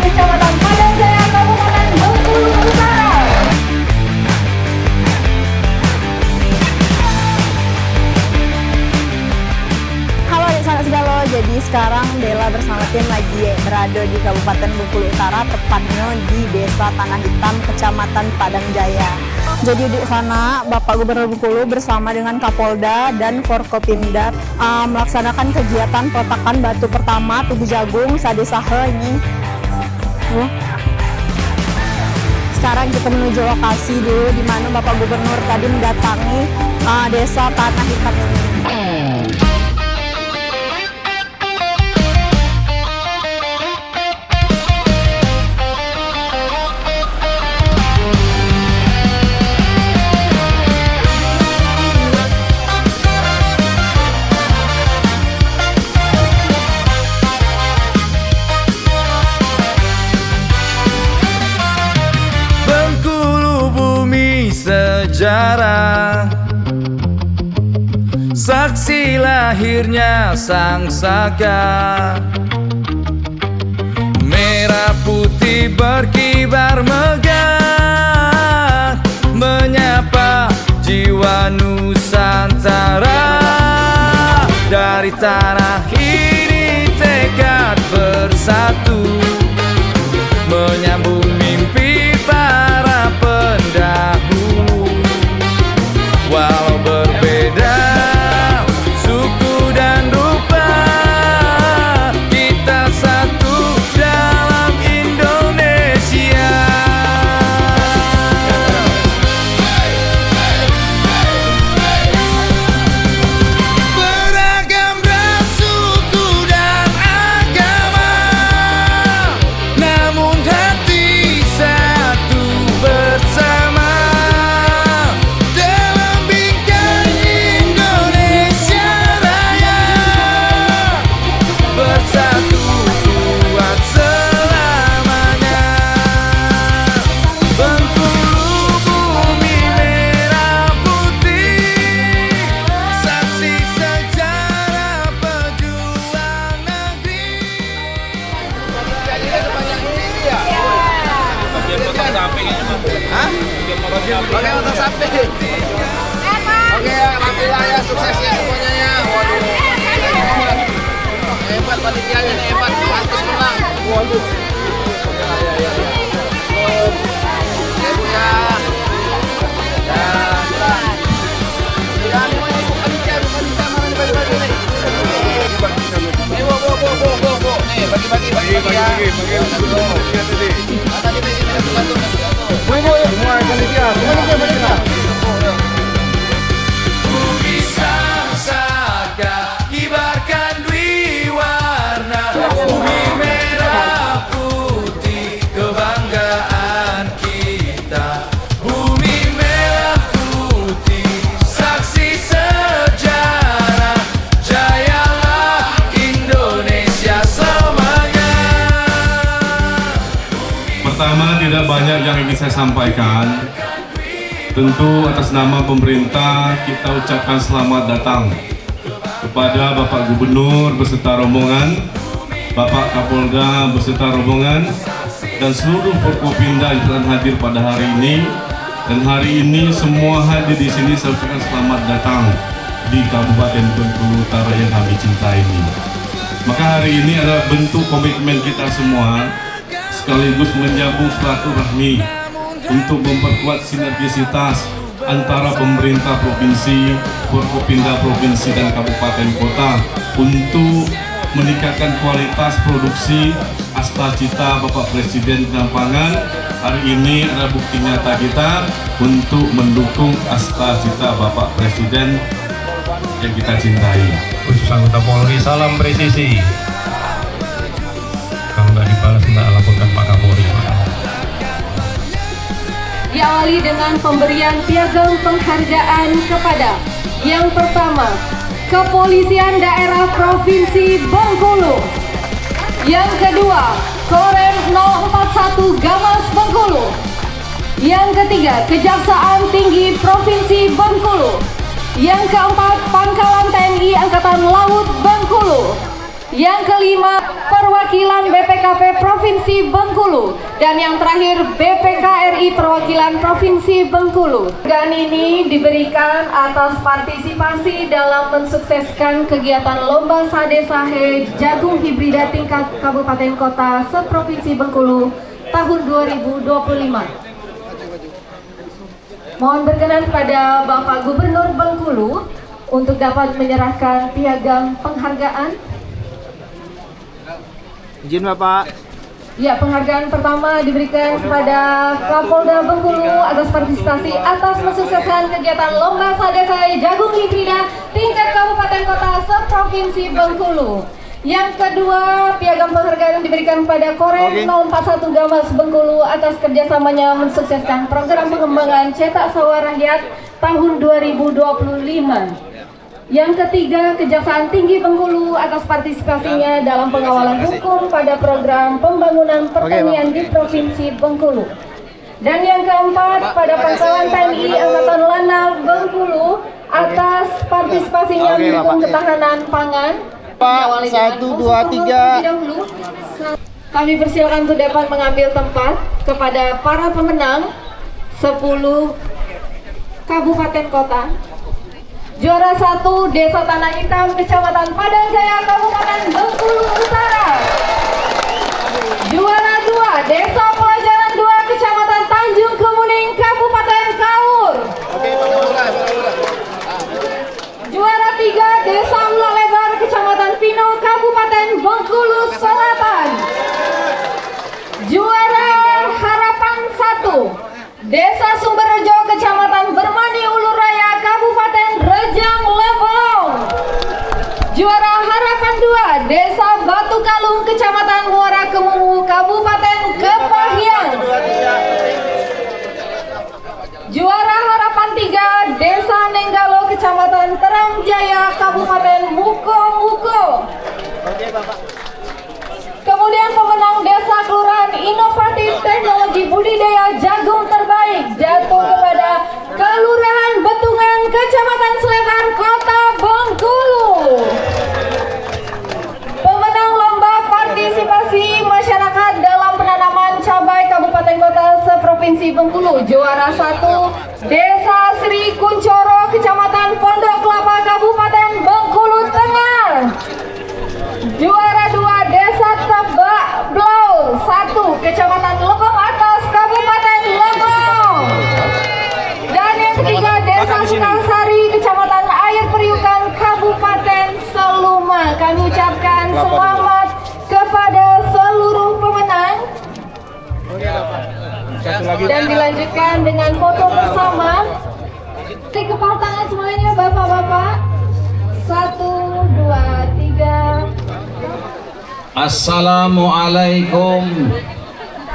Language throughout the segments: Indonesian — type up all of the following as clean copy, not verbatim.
Kecamatan Padangjaya, Kabupaten Bengkulu Utara. Halo adik sanak segalo, jadi sekarang Dela bersama tim lagi berada di Kabupaten Bengkulu Utara, tepatnya di Desa Tanah Hitam, Kecamatan Padangjaya. Jadi di sana Bapak Gubernur Bengkulu bersama dengan Kapolda dan Forkopimda melaksanakan kegiatan peletakan batu pertama Tugu Jagung Sadesahe ini. Sekarang kita menuju lokasi dulu di mana Bapak Gubernur tadi mendatangi Desa Tanah Hitam ini. Sejarah saksi lahirnya sang saka, merah putih berkibar megah, menyapa jiwa Nusantara. Dari tanah ini tekad bersatu, menyambung mimpi para pendahulu. Walau berbeda suku dan rupa, kita satu dalam Indonesia. Beragam ras, suku dan agama, namun hati satu bersama. Oke, untuk sapi. Oke, alhamdulillah ya, sukses ya semuanya ya. Waduh, hebat panitianya nih, hebat, pantas menang. Waduh. Ya, Bu ya. Ya, ini mana ibu panitia mana nih bagi-bagi nih. Nih, Bu. Nih, bagi-bagi ya. Tadi di sini satu. Semua panitia. Bumi sang saka, kibarkan dwi warna, bumi merah putih, kebanggaan kita. Bumi merah putih, saksi sejarah, jayalah Indonesia selamanya. Pertama, tidak banyak yang ingin saya sampaikan. Tentu atas nama pemerintah kita ucapkan selamat datang kepada Bapak Gubernur beserta rombongan, Bapak Kapolda beserta rombongan, dan seluruh Forkopimda yang telah hadir pada hari ini. Dan hari ini semua hadir di sini, saya ucapkan selamat datang di Kabupaten Bengkulu Utara yang kami cintai ini. Maka hari ini adalah bentuk komitmen kita semua, sekaligus menyambung silaturahmi untuk memperkuat sinergisitas antara pemerintah provinsi, Forkopimda provinsi dan kabupaten kota untuk meningkatkan kualitas produksi Asta-Cita Bapak Presiden dan pangan. Hari ini adalah bukti nyata kita untuk mendukung Asta-Cita Bapak Presiden yang kita cintai. Khusus anggota Polri, salam presisi. Kalau nggak dibalas, nggak laporkan Pak Kapolri. Diawali dengan pemberian piagam penghargaan kepada yang pertama, Kepolisian Daerah Provinsi Bengkulu. Yang kedua, Korem 041 Gamas Bengkulu. Yang ketiga, Kejaksaan Tinggi Provinsi Bengkulu. Yang keempat, Pangkalan TNI Angkatan Laut Bengkulu. Yang kelima, perwakilan BPKP Provinsi Bengkulu. Dan yang terakhir, BPKRI perwakilan Provinsi Bengkulu. Dan ini diberikan atas partisipasi dalam mensukseskan kegiatan Lomba Sadesahe Jagung Hibrida tingkat Kabupaten Kota seprovinsi Bengkulu tahun 2025. Mohon berkenan pada Bapak Gubernur Bengkulu untuk dapat menyerahkan piagam penghargaan. Izin Bapak. Ya, penghargaan pertama diberikan kepada Kapolda Bengkulu atas partisipasi atas mensukseskan kegiatan Lomba Sadesahe Jagung Hibrida tingkat Kabupaten Kota seprovinsi Bengkulu. Yang kedua, piagam penghargaan diberikan kepada Korem 041 Gamas Bengkulu atas kerjasamanya mensukseskan program pengembangan cetak sawah rakyat tahun 2025. Yang ketiga, Kejaksaan Tinggi Bengkulu atas partisipasinya dalam pengawalan hukum pada program pembangunan pertanian di Provinsi Bengkulu. Dan yang keempat, pada Pangkalan TNI Angkatan Lanal Bengkulu atas partisipasinya mendukung ketahanan pangan. Pak, 1, 2, 3. Kami persilakan untuk dapat mengambil tempat kepada para pemenang 10 kabupaten kota. Juara 1 Desa Tanah Hitam, Kecamatan Padang Jaya, Kabupaten Bengkulu Utara. Juara 2 Desa Pelajaran 2, Kecamatan Tanjung Kemuning, Kabupaten Kaur. Juara 3 Desa Ula Lebar, Kecamatan Pino, Kabupaten Bengkulu Selatan. Juara Harapan 1 Desa Sumberrejo, Kecamatan Bermani Ulu Raya, Kabupaten Rejang Lebong. Juara Harapan 2 Desa Batu Kalung, Kecamatan Muara Kemuwu, Kabupaten Kepahyang. Juara Harapan 3 Desa Nenggalo, Kecamatan Terang Jaya, Kabupaten Muko. Kemudian pemenang Desa Kelurahan Inovatif Teknologi Budidaya Jagung Terbaik jatuh kepada Kelurahan Betungan, Kecamatan Slebar, Kota Bengkulu. Pemenang Lomba Partisipasi Masyarakat dalam Penanaman Cabai Kabupaten Kota seprovinsi Bengkulu. Juara 1 Desa Sri Kuncoro, Kecamatan Pondok Kelapa, Kabupaten Bengkulu Tengah. Juara 2 Desa Tebak Blau 1, Kecamatan Lebong Atas, Kabupaten Lebong. Dan yang ketiga Desa Sukasari, Kecamatan Air Periukan, Kabupaten Seluma. Kami ucapkan selamat kepada seluruh pemenang. Dan dilanjutkan dengan foto bersama. Di kepala tangan semuanya Bapak-bapak. 1, 2, 3. Assalamualaikum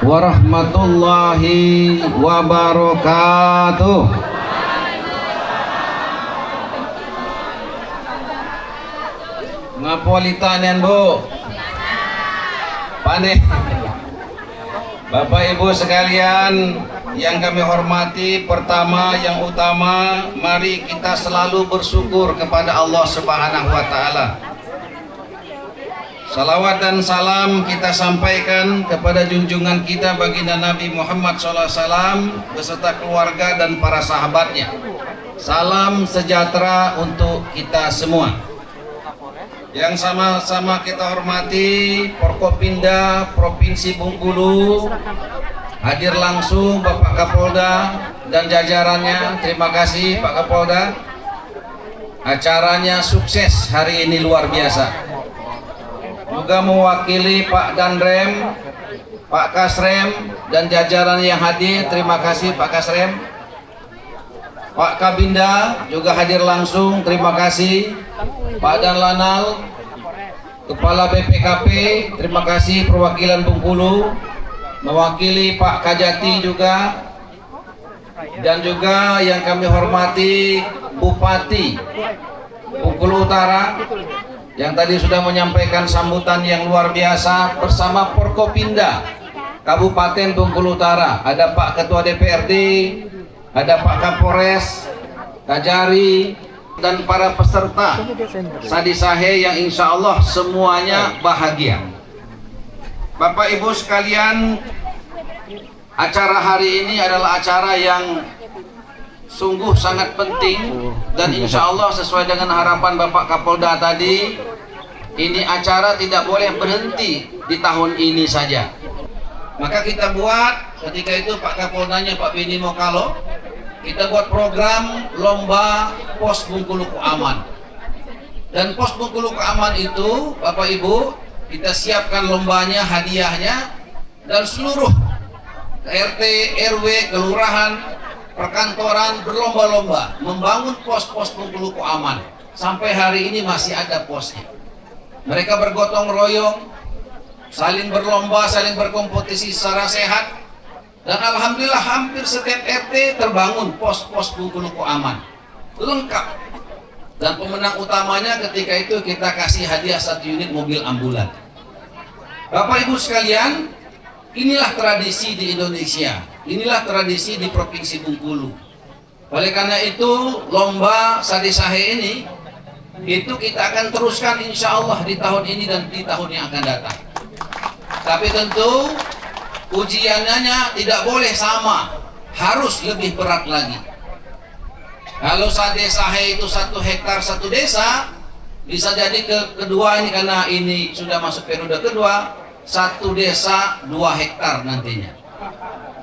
warahmatullahi wabarakatuh. Ngapolitanen Bu, pane Bapak Ibu sekalian yang kami hormati, pertama yang utama, mari kita selalu bersyukur kepada Allah Subhanahu wa Ta'ala. Salawat dan salam kita sampaikan kepada junjungan kita baginda Nabi Muhammad SAW beserta keluarga dan para sahabatnya. Salam sejahtera untuk kita semua. Yang sama-sama kita hormati Forkopimda Provinsi Bengkulu, hadir langsung Bapak Kapolda dan jajarannya. Terima kasih Pak Kapolda. Acaranya sukses hari ini, luar biasa. Juga mewakili Pak Danrem, Pak Kasrem dan jajaran yang hadir. Terima kasih Pak Kasrem. Pak Kabinda juga hadir langsung. Terima kasih. Pak Danlanal, Kepala BPKP, terima kasih perwakilan Bengkulu, mewakili Pak Kajati juga, dan juga yang kami hormati Bupati Bengkulu Utara yang tadi sudah menyampaikan sambutan yang luar biasa bersama Forkopimda Kabupaten Bengkulu Utara. Ada Pak Ketua DPRD, ada Pak Kapolres, Kajari, dan para peserta Sadisahe yang insya Allah semuanya bahagia. Bapak Ibu sekalian, acara hari ini adalah acara yang sungguh sangat penting dan insya Allah sesuai dengan harapan Bapak Kapolda tadi, ini acara tidak boleh berhenti di tahun ini saja. Maka kita buat, ketika itu Pak Kapoldanya Pak Beni Mokalo, kita buat program lomba pos Bengkulu Aman. Dan pos Bengkulu Aman itu, Bapak Ibu, kita siapkan lombanya, hadiahnya, dan seluruh RT, RW, kelurahan, perkantoran berlomba-lomba membangun pos-pos Bengkulu Aman. Sampai hari ini masih ada posnya. Mereka bergotong royong, saling berlomba, saling berkompetisi secara sehat. Dan alhamdulillah hampir setiap RT terbangun pos-pos Bengkulu Aman lengkap. Dan pemenang utamanya ketika itu kita kasih hadiah 1 unit mobil ambulan. Bapak Ibu sekalian, inilah tradisi di Indonesia, inilah tradisi di Provinsi Bengkulu. Oleh karena itu lomba Sadisahe ini itu kita akan teruskan insya Allah di tahun ini dan di tahun yang akan datang. Tapi tentu ujiannya tidak boleh sama, harus lebih berat lagi. Kalau Sadisahe itu 1 hektar 1 desa, bisa jadi kedua ini karena ini sudah masuk periode kedua, 1 desa 2 hektar nantinya.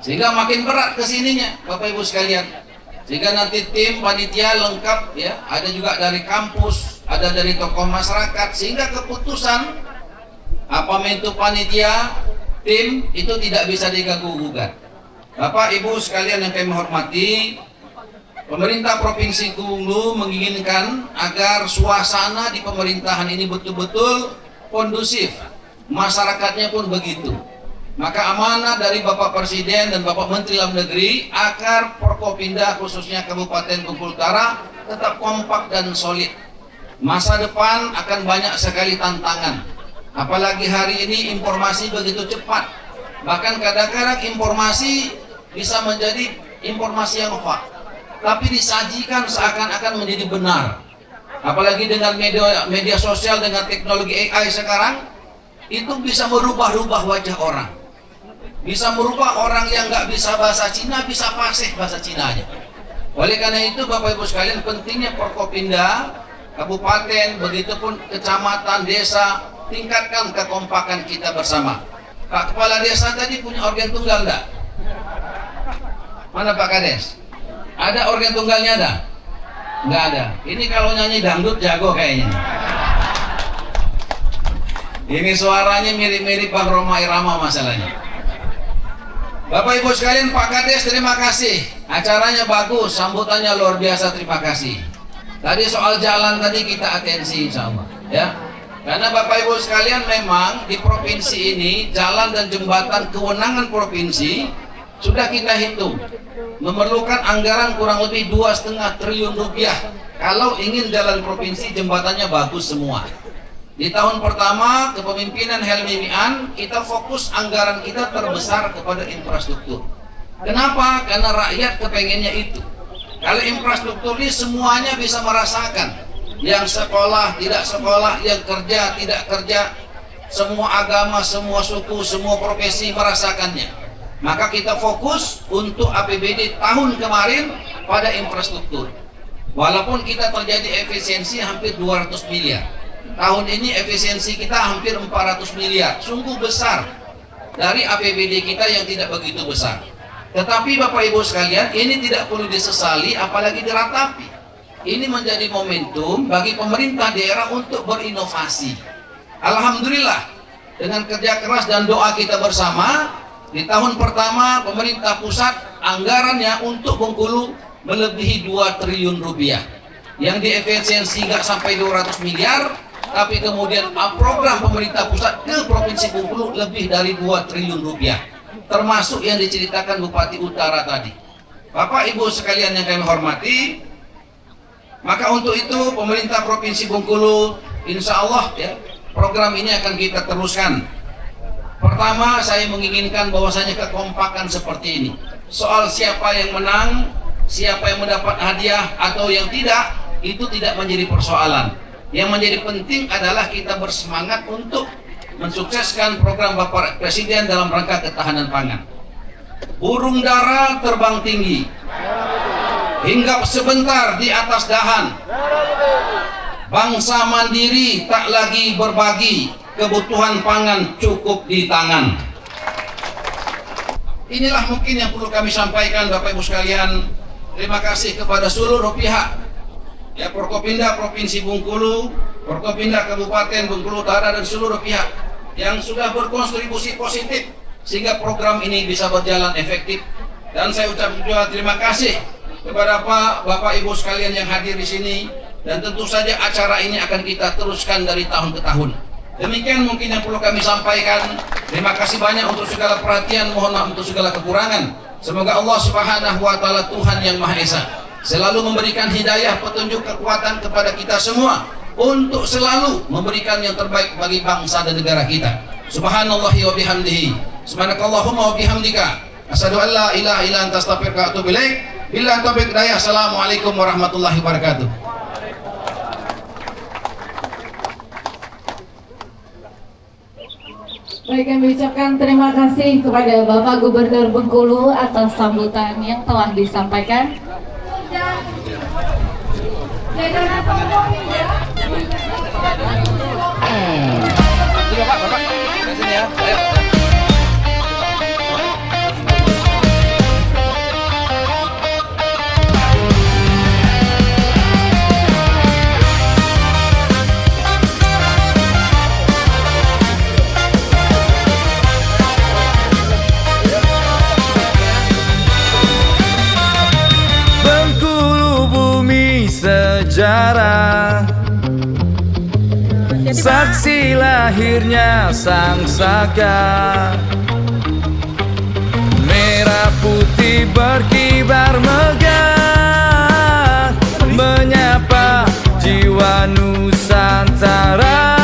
Sehingga makin berat kesininya, Bapak Ibu sekalian. Sehingga nanti tim panitia lengkap ya, ada juga dari kampus, ada dari tokoh masyarakat, sehingga keputusan apa mentu panitia tim itu tidak bisa diganggu-gugat. Bapak Ibu sekalian yang kami hormati, pemerintah Provinsi Bengkulu menginginkan agar suasana di pemerintahan ini betul-betul kondusif, masyarakatnya pun begitu. Maka amanah dari Bapak Presiden dan Bapak Menteri Dalam Negeri agar Forkopimda khususnya Kabupaten Bengkulu Utara tetap kompak dan solid. Masa depan akan banyak sekali tantangan. Apalagi hari ini informasi begitu cepat. Bahkan kadang-kadang informasi bisa menjadi informasi yang hoax, tapi disajikan seakan-akan menjadi benar. Apalagi dengan media sosial, dengan teknologi AI sekarang, itu bisa merubah-rubah wajah orang. Bisa merubah orang yang nggak bisa bahasa Cina, bisa fasih bahasa Cinanya. Oleh karena itu Bapak Ibu sekalian, pentingnya Forkopimda, kabupaten, begitupun kecamatan, desa, tingkatkan kekompakan kita bersama. Pak Kepala Desa tadi punya organ tunggal enggak? Mana Pak Kades? Ada organ tunggalnya ada? Enggak ada. Ini kalau nyanyi dangdut jago kayaknya. Ini suaranya mirip-mirip Bang Roma Irama masalahnya. Bapak Ibu sekalian, Pak Kades terima kasih. Acaranya bagus, sambutannya luar biasa, terima kasih. Tadi soal jalan tadi kita atensi insya Allah ya. Karena Bapak Ibu sekalian, memang di provinsi ini jalan dan jembatan kewenangan provinsi sudah kita hitung memerlukan anggaran kurang lebih 2,5 triliun rupiah kalau ingin jalan provinsi jembatannya bagus semua. Di tahun pertama kepemimpinan Helmi Mian, kita fokus anggaran kita terbesar kepada infrastruktur. Kenapa? Karena rakyat kepengennya itu. Kalau infrastruktur ini semuanya bisa merasakan. Yang sekolah, tidak sekolah, yang kerja, tidak kerja, semua agama, semua suku, semua profesi merasakannya. Maka kita fokus untuk APBD tahun kemarin pada infrastruktur. Walaupun kita terjadi efisiensi hampir 200 miliar. Tahun ini efisiensi kita hampir 400 miliar. Sungguh besar dari APBD kita yang tidak begitu besar. Tetapi Bapak Ibu sekalian, ini tidak perlu disesali apalagi diratapi. Ini menjadi momentum bagi pemerintah daerah untuk berinovasi. Alhamdulillah, dengan kerja keras dan doa kita bersama, di tahun pertama pemerintah pusat anggarannya untuk Bengkulu melebihi 2 triliun rupiah. Yang diefisiensi nggak sampai 200 miliar, tapi kemudian program pemerintah pusat ke Provinsi Bengkulu lebih dari 2 triliun rupiah. Termasuk yang diceritakan Bupati Utara tadi. Bapak Ibu sekalian yang kami hormati, maka untuk itu pemerintah Provinsi Bengkulu insya Allah ya, program ini akan kita teruskan. Pertama, saya menginginkan bahwasanya kekompakan seperti ini. Soal siapa yang menang, siapa yang mendapat hadiah atau yang tidak, itu tidak menjadi persoalan. Yang menjadi penting adalah kita bersemangat untuk mensukseskan program Bapak Presiden dalam rangka ketahanan pangan. Burung dara terbang tinggi, hinggap sebentar di atas dahan. Bangsa mandiri tak lagi berbagi, kebutuhan pangan cukup di tangan. Inilah mungkin yang perlu kami sampaikan Bapak Ibu sekalian. Terima kasih kepada seluruh pihak, ya, Forkopimda Provinsi Bengkulu, Forkopimda Kabupaten Bengkulu Utara, dan seluruh pihak yang sudah berkontribusi positif sehingga program ini bisa berjalan efektif. Dan saya ucapkan juga terima kasih kepada Bapak Ibu sekalian yang hadir di sini, dan tentu saja acara ini akan kita teruskan dari tahun ke tahun. Demikian mungkin yang perlu kami sampaikan. Terima kasih banyak untuk segala perhatian, mohon maaf untuk segala kekurangan. Semoga Allah Subhanahu wa Ta'ala, Tuhan yang Maha Esa, selalu memberikan hidayah, petunjuk, kekuatan kepada kita semua untuk selalu memberikan yang terbaik bagi bangsa dan negara kita. Subhanallahi wa bihamdihi, subhanakallahumma wa bihamdika, asyhadu an la ilaha illa anta astaghfiruka wa atubu ilaik. Billahi taufiq hidayah. Assalamualaikum warahmatullahi wabarakatuh. Baik, kami ucapkan terima kasih kepada Bapak Gubernur Bengkulu atas sambutan yang telah disampaikan. Jajaran Forkopimda. Bapak, sini ya. Ayo. Bengkulu bumi sejarah, saksi lahirnya sang saka. Merah putih berkibar megah, menyapa jiwa Nusantara.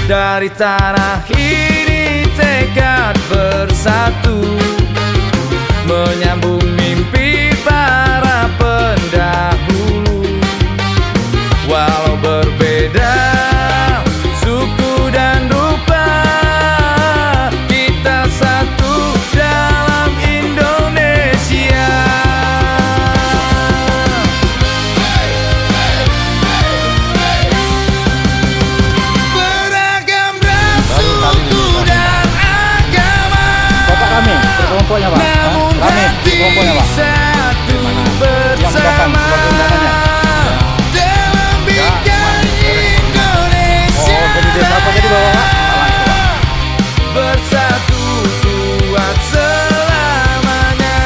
Dari tanah ini tekad bersatu, menyambung mimpi para pendahulu. Walau berbeda suku dan rupa, kita satu dalam Indonesia. Beragam ras, suku dan agama, Bapak kami, kelompoknya Pak. Kami, kelompoknya Pak. satu Yang datang bersama sebagai undangannya. dalam bingkai Indonesia. Oh, jadi desa apa jadi Bapak? Bersatu kuat selamanya.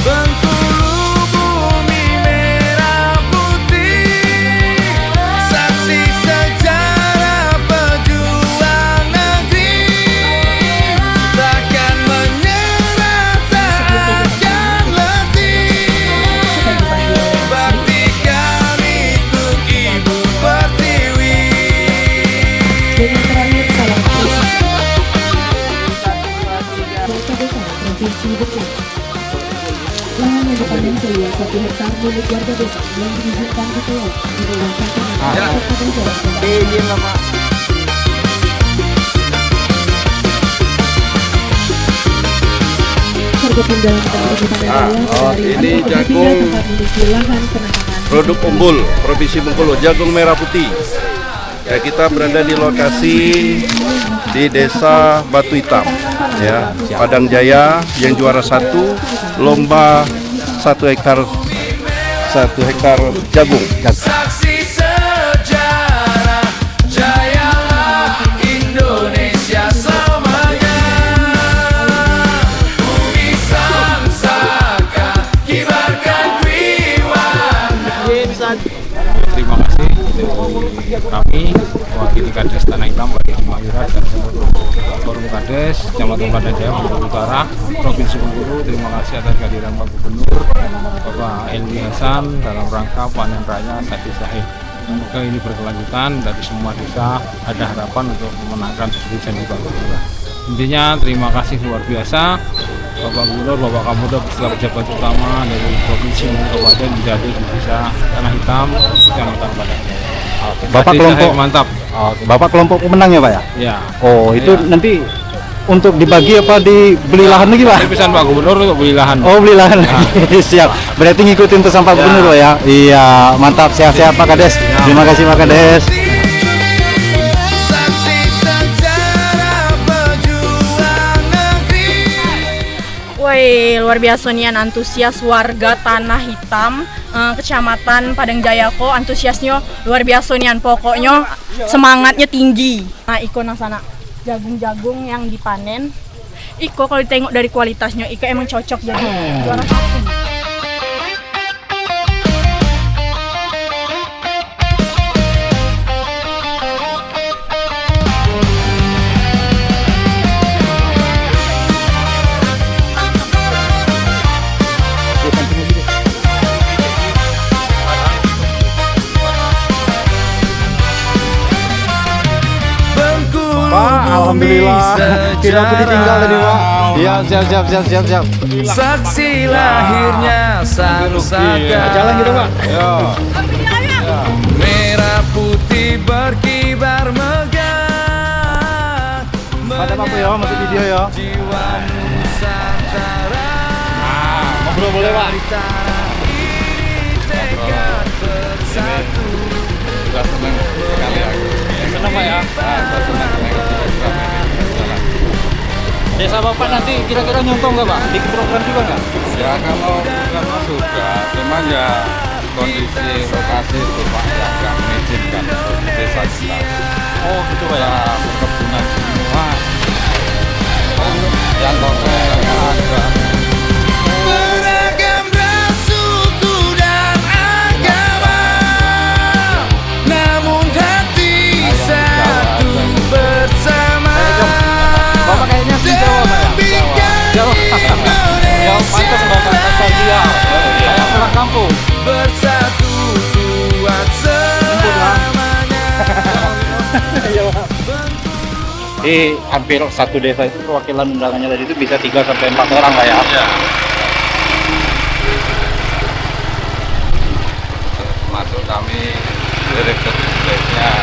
Bengkulu bumi merah putih, saksi sejarah pejuang negeri. Takkan menyerah, takkan letih. Bakti kami untuk Ibu Pertiwi. Dan yang terakhir, salam Desa Provinsi Bengkulu. Lahan yang dipanen seluas 1 hektar milik warga desa yang diizinkan dikelola di bawah tatanan Kabupaten Jawa. Izin Bapak. Forkopimda Kabupaten Jaya ini jagung produk unggul Provinsi Bengkulu, jagung merah putih. Ya, kita berada di lokasi di Desa Batu Hitam, ya, Padang Jaya, yang juara 1 lomba 1 hektar jagung. Saksi sejarah, jayalah Indonesia selamanya. Bumi sang saka, kibarkan wiwana. Terima kasih kami mewakili Kades Tanah Hitam Pak Mayurat dan seluruh forum Kades Kecamatan Padang Jaya Bengkulu Utara Provinsi Bengkulu. Terima kasih atas kehadiran Pak Gubernur Bapak Elmi Hasan dalam rangka panen raya Sadi Sahih. Semoga ini berkelanjutan, dari semua desa ada harapan untuk memenangkan seperti janji Pak Gubernur. Intinya terima kasih luar biasa. Bapak Gubernur, Bapak Kapolda beserta pejabat utama dari provinsi maupun kabupaten bisa hadir di Desa Tanah Hitam, Kecamatan Padang. Bapak Desa kelompok saya mantap. Bapak kelompok pemenang ya Pak ya? Ya. Oh itu Iya. nanti untuk dibagi apa dibeli lahan lagi Pak? Ini pesan Pak Gubernur untuk beli lahan. Oh beli lahan lagi. Siap. Berarti ngikutin pesan Pak Gubernur Pak ya? Iya mantap, sehat-sehat Pak Kades. Terima kasih Pak Kades. Saksi sejarah pejuang negeri. Woi, luar biasa nih antusias warga Tanah Hitam, Kecamatan Padang Jaya ko, antusiasnya luar biasa nih, pokoknya semangatnya tinggi. Nah, iko nang sana jagung-jagung yang dipanen, iko kalau ditengok dari kualitasnya, iko emang cocok jadi juara satu. Pak, alhamdulillah. Kira aku ditinggal tadi Pak. Iya siap. Saksi lahirnya sang saka. Jalan gitu Pak. Merah putih berkibar megah. Ada apa ya? Masuk video ya. Jiwa Nusantara. Ngobrol boleh Pak. Tekad bersatu. Sudah senang sekali aku. Senang Pak ya. Desa Bapak nanti kira-kira nyontoh nggak Pak? Bikin program juga nggak? Ya kalau program sudah, cuman ya kondisi lokasi itu Pak yang nggak mengizinkan untuk desa kita. Oh gitu Pak ya. Ya perkebunan semua yang kosong nggak ada. Beragam ras, suku dan agama, namun hati satu bersama. Bapak kayaknya di Jawa Pak ya? Jawa. Jawa pantas Bapak nostalgia. Kayak pulang kampung. Bersatu kuat selamanya. Hampir satu desa itu perwakilan undangannya tadi itu bisa 3 sampai 4 orang Pak ya? Ya. Masuk kami direktur nya